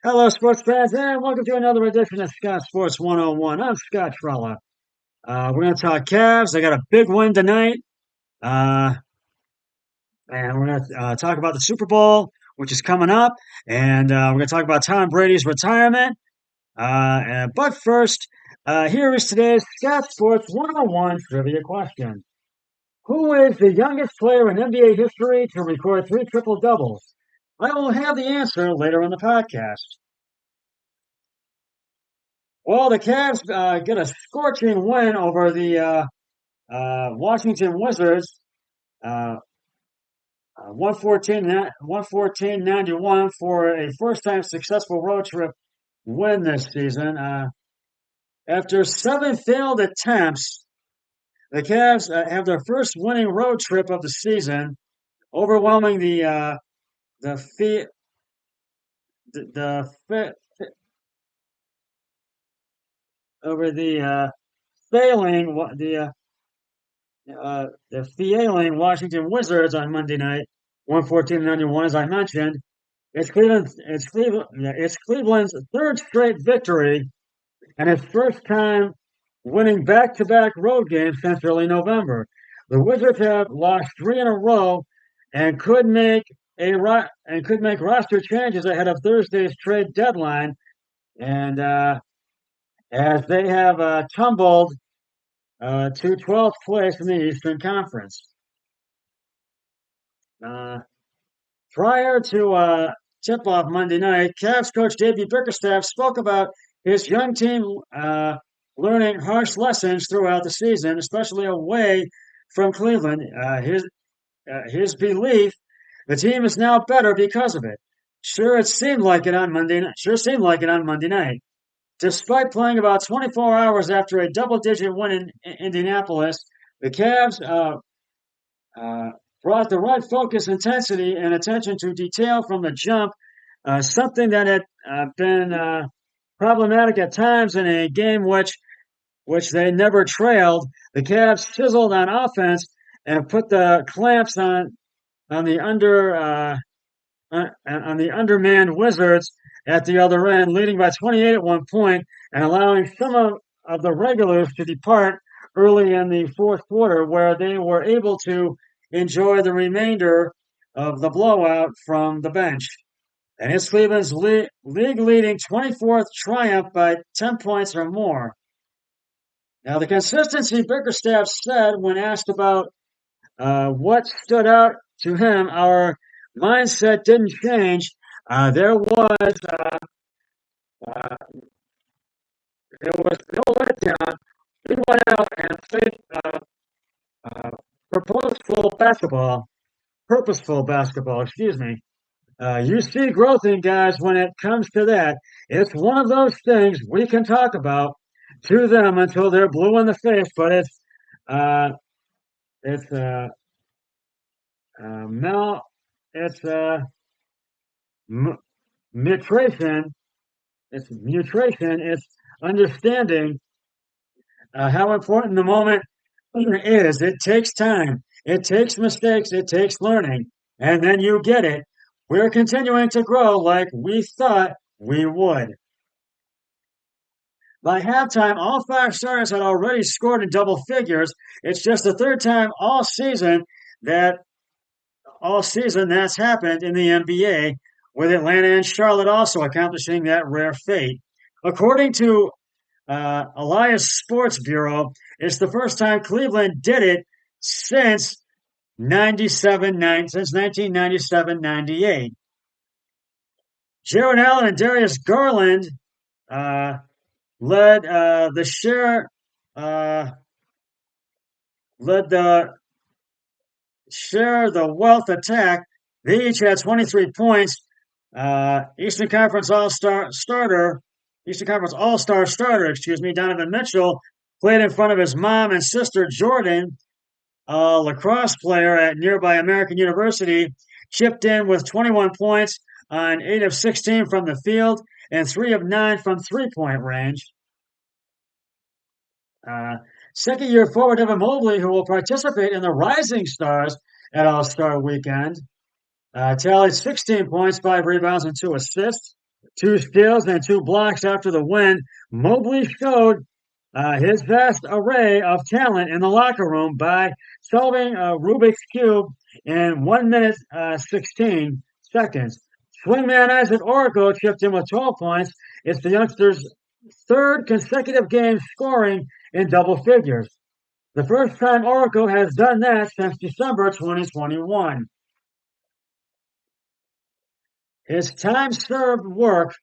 Hello, sports fans, and welcome to another edition of Scott Sports 101. I'm Scott Trella. We're going to talk Cavs. They got a big win tonight, uh, and we're going to talk about the Super Bowl, which is coming up, and we're going to talk about Tom Brady's retirement. But first, here is today's Scott Sports 101 trivia question. Who is the youngest player in NBA history to record three triple doubles? I will have the answer later in the podcast. Well, the Cavs get a scorching win over the Washington Wizards, uh, 114-91 for a first-time successful road trip win this season. After seven failed attempts, the Cavs have their first winning road trip of the season, overwhelming the fee, the fi- over the failing Washington Wizards on Monday night, 114-91, as I mentioned. It's Cleveland's third straight victory and its first time winning back-to-back road games since early November. The Wizards have lost three in a row and could make roster changes ahead of Thursday's trade deadline. And as they have tumbled to 12th place in the Eastern Conference. Uh, Prior to tip-off Monday night, Cavs coach J.B. Bickerstaff spoke about his young team learning harsh lessons throughout the season, especially away from Cleveland. His belief, the team is now better because of it. Sure seemed like it on Monday night. Despite playing about 24 hours after a double-digit win in Indianapolis, the Cavs uh, brought the right focus, intensity, and attention to detail from the jump, something that had been problematic at times in a game which they never trailed. The Cavs chiseled on offense and put the clamps on the undermanned Wizards at the other end, leading by 28 at one point and allowing some of the regulars to depart early in the fourth quarter, where they were able to enjoy the remainder of the blowout from the bench. And it's Cleveland's league-leading 24th triumph by 10 points or more. Now, the consistency, Bickerstaff said when asked about what stood out to him, our mindset didn't change. Uh, there was no letdown. We went out and played uh, purposeful basketball. Purposeful basketball, excuse me. You see growth in guys when it comes to that. It's one of those things we can talk about to them until they're blue in the face, but uh, it's mal, it's m- nutrition, it's understanding how important the moment is. It takes time, it takes mistakes, it takes learning, and then you get it. We're continuing to grow like we thought we would. By halftime, all five starters had already scored in double figures. It's just the third time that all season that's happened in the NBA, with Atlanta and Charlotte also accomplishing that rare feat. According to Elias Sports Bureau, it's the first time Cleveland did it since 1997-98. Jared Allen and Darius Garland uh, led the share uh, led the wealth attack. They each had 23 points. Eastern Conference All Star starter, Donovan Mitchell played in front of his mom and sister Jordan, a lacrosse player at nearby American University, chipped in with 21 points on 8 of 16 from the field and 3 of 9 from three-point range. Uh, Second-year forward Evan Mobley, who will participate in the Rising Stars at All-Star Weekend, tallied 16 points, 5 rebounds, and 2 assists. 2 steals and 2 blocks after the win. Mobley showed his vast array of talent in the locker room by solving a Rubik's Cube in 1 minute 16 seconds. Swingman Isaac Oracle chipped in with 12 points. It's the youngster's third consecutive game scoring in double figures. The first time Oracle has done that since December 2021. His time served work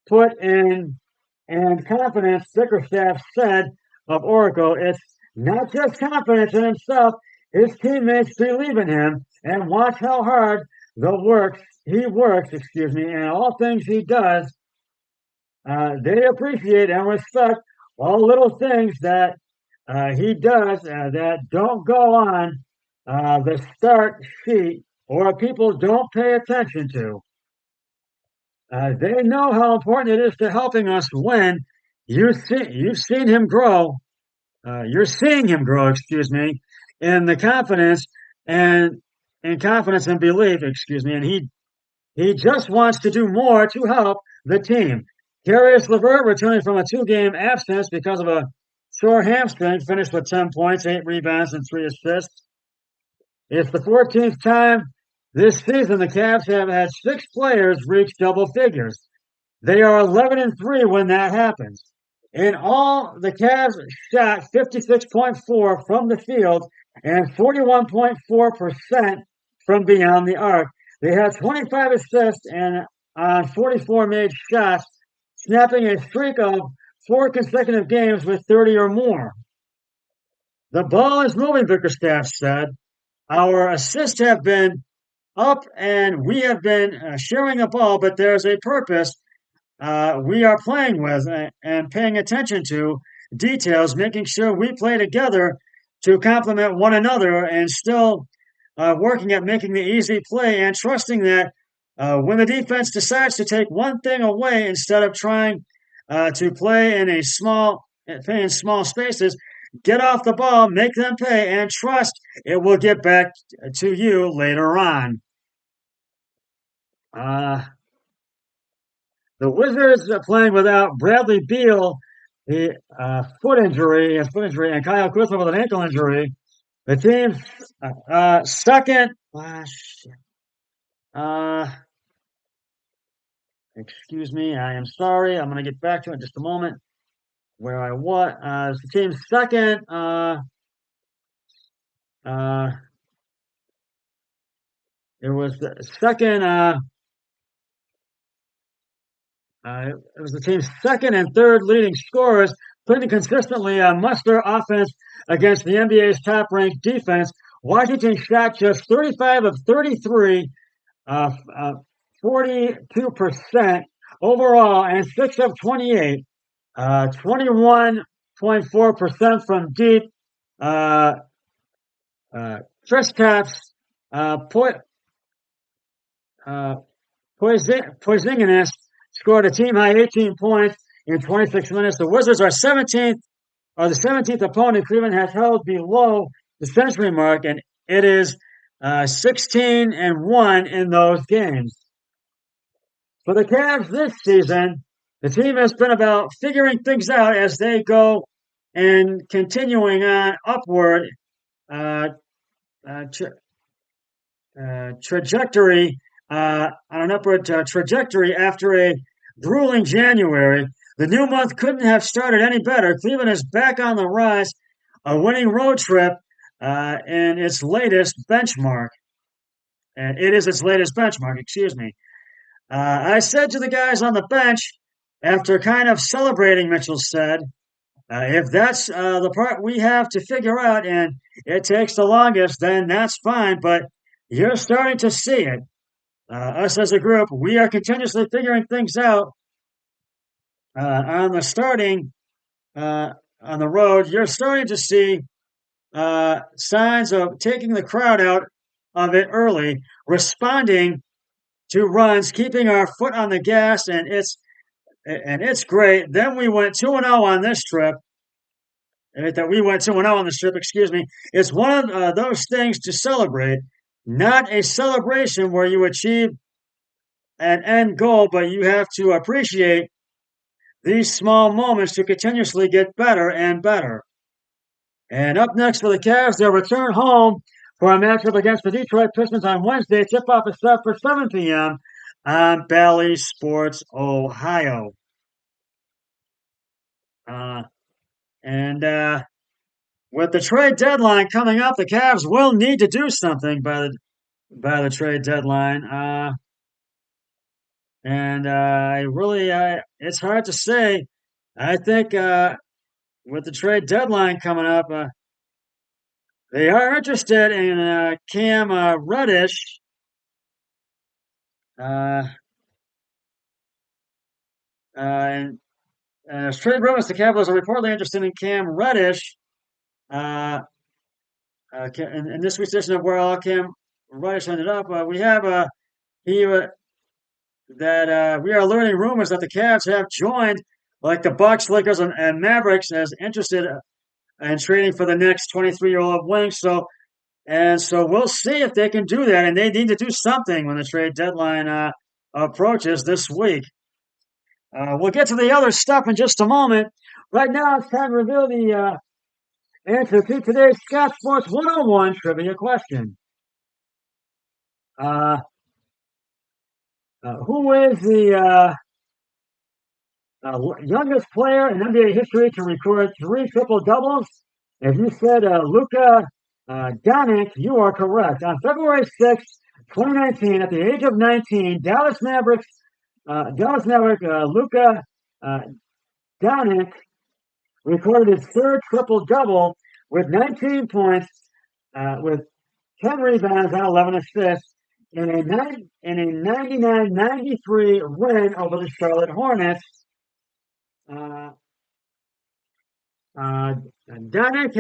put in and confidence, Bickerstaff said of Oracle, it's not just confidence in himself, his teammates believe in him and watch how hard he works, and all things he does. They appreciate and respect all little things that he does that don't go on the start sheet or people don't pay attention to. They know how important it is to helping us win. You've seen him grow. You're seeing him grow, in the confidence and in confidence and belief, and he just wants to do more to help the team. Darius LeVert, returning from a 2-game absence because of a sore hamstring, finished with 10 points, 8 rebounds, and 3 assists. It's the 14th time this season the Cavs have had 6 players reach double figures. They are 11-3 when that happens. In all, the Cavs shot 56.4 from the field and 41.4% from beyond the arc. They had 25 assists and on 44 made shots, snapping a streak of 4 consecutive games with 30 or more. The ball is moving, Bickerstaff said. Our assists have been up and we have been sharing the ball, but there's a purpose we are playing with and paying attention to details, making sure we play together to complement one another and still working at making the easy play and trusting that when the defense decides to take one thing away instead of trying to play in small spaces, get off the ball, make them pay, and trust it will get back to you later on. The Wizards are playing without Bradley Beal, the foot injury, and Kyle Kuzma with an ankle injury. The team's second. Excuse me, I am sorry. I'm going to get back to it in just a moment. Where I was, the team's second. It was the second. It was the team's second and third leading scorers, putting consistently muster offense against the NBA's top-ranked defense. Washington shot just 35 of 33, 42% overall, and 6 of 28, 21.4% from deep. Kristaps Porzingis scored a team-high 18 points in 26 minutes. The Wizards are the 17th opponent Cleveland has held below the century mark, and it is 16-1 in those games. For the Cavs this season, the team has been about figuring things out as they go and continuing on upward trajectory after a grueling January. The new month couldn't have started any better. Cleveland is back on the rise, a winning road trip, and its latest benchmark. And it is its latest benchmark, I said to the guys on the bench, after kind of celebrating, Mitchell said, if that's the part we have to figure out and it takes the longest, then that's fine, but you're starting to see it. Us as a group, we are continuously figuring things out on the road. You're starting to see signs of taking the crowd out of it early, responding to runs, keeping our foot on the gas, and it's great. Then we went 2-0 on this trip. It's one of those things to celebrate, not a celebration where you achieve an end goal, but you have to appreciate these small moments to continuously get better and better. And up next for the Cavs, they'll return home for a matchup against the Detroit Pistons on Wednesday. Tip-off is set for 7 p.m. on Bally Sports Ohio. Uh, and with the trade deadline coming up, the Cavs will need to do something by the trade deadline. And I really, it's hard to say. I think with the trade deadline coming up, they are interested in Cam Reddish. Uh, and trade rumors, the Capitals are reportedly interested in Cam Reddish. Uh, in this week's edition of Where All Cam Reddish Ended Up, we have he that we are learning rumors that the Cavs have joined, like the Bucks, Lakers, and Mavericks, as interested in trading for the next 23-year-old wing. So we'll see if they can do that, and they need to do something when the trade deadline approaches this week. We'll get to the other stuff in just a moment. Right now, it's time to reveal the answer to today's Scott Sports 101 trivia question. Who is the youngest player in NBA history to record 3 triple doubles? If you said Luka Doncic, you are correct. On February 6th, 2019, at the age of 19, Dallas Maverick Luka Doncic recorded his 3rd triple double with 19 points, with 10 rebounds and 11 assists in a 99-93 win over the Charlotte Hornets. Doncic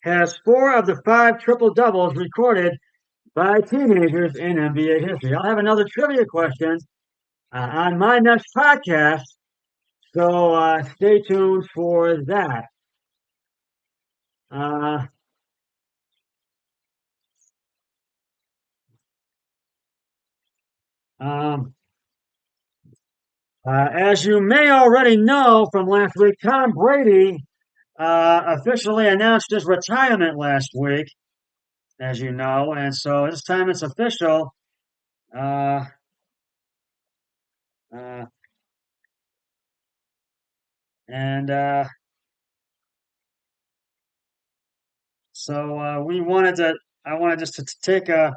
has 4 of the 5 triple doubles recorded by teenagers in NBA history. I'll have another trivia question on my next podcast, so stay tuned for that. As you may already know from last week, Tom Brady officially announced his retirement last week, as you know, and so this time it's official. Uh, uh, and so I wanted just to take uh,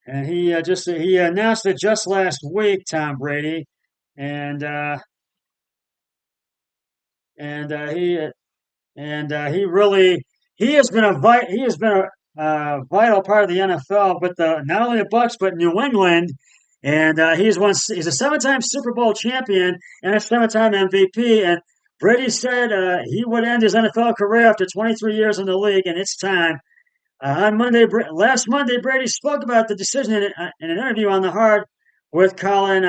and he announced it just last week, Tom Brady, and and he he really he has been a vital part of the NFL, but not only the Bucks but New England, and he's a 7-time Super Bowl champion and a 7-time MVP. And Brady said he would end his NFL career after 23 years in the league, and it's time. Last Monday, Brady spoke about the decision in an interview on The Hard with Colin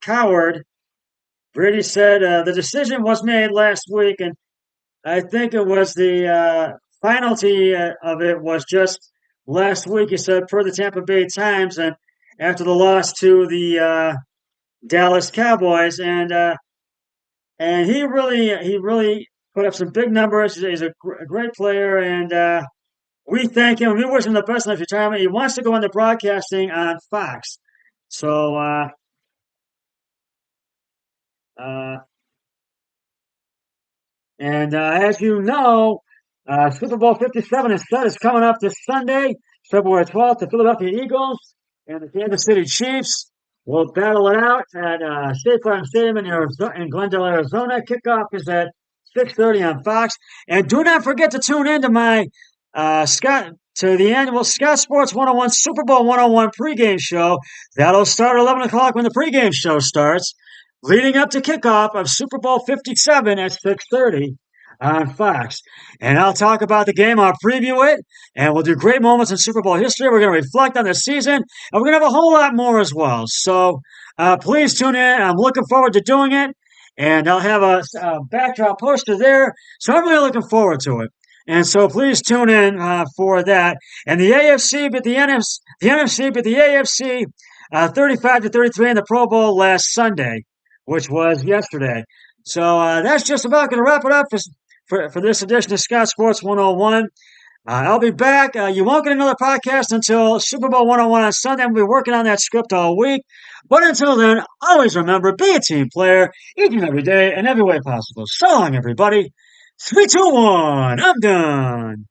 Cowherd. Brady said the decision was made last week, and I think it was the finality of it was just last week. He said, per the Tampa Bay Times, and after the loss to the Dallas Cowboys, and he really put up some big numbers. He's a great player, and we thank him. We wish him the best in his retirement. He wants to go into broadcasting on Fox. So, uh, and as you know, Super Bowl 57 is coming up this Sunday, February 12th. The Philadelphia Eagles and the Kansas City Chiefs will battle it out at State Farm Stadium in Glendale, Arizona. Kickoff is at 6:30 on Fox. And do not forget to tune in to my the annual Scott Sports 101 Super Bowl 101 pregame show. That'll start at 11 o'clock when the pregame show starts, leading up to kickoff of Super Bowl 57 at 6:30 on Fox. And I'll talk about the game, I'll preview it, and we'll do great moments in Super Bowl history. We're going to reflect on the season, and we're going to have a whole lot more as well. So please tune in. I'm looking forward to doing it, and I'll have a backdrop poster there. So I'm really looking forward to it. And so please tune in for that. And the AFC beat the NFC. The NFC beat the AFC 35-33 in the Pro Bowl last Sunday, which was yesterday. So that's just about going to wrap it up for this edition of Scott Sports 101. I'll be back. You won't get another podcast until Super Bowl 101 on Sunday. We'll be working on that script all week. But until then, always remember, be a team player each and every day in every way possible. So long, everybody. 3, 2, 1. I'm done.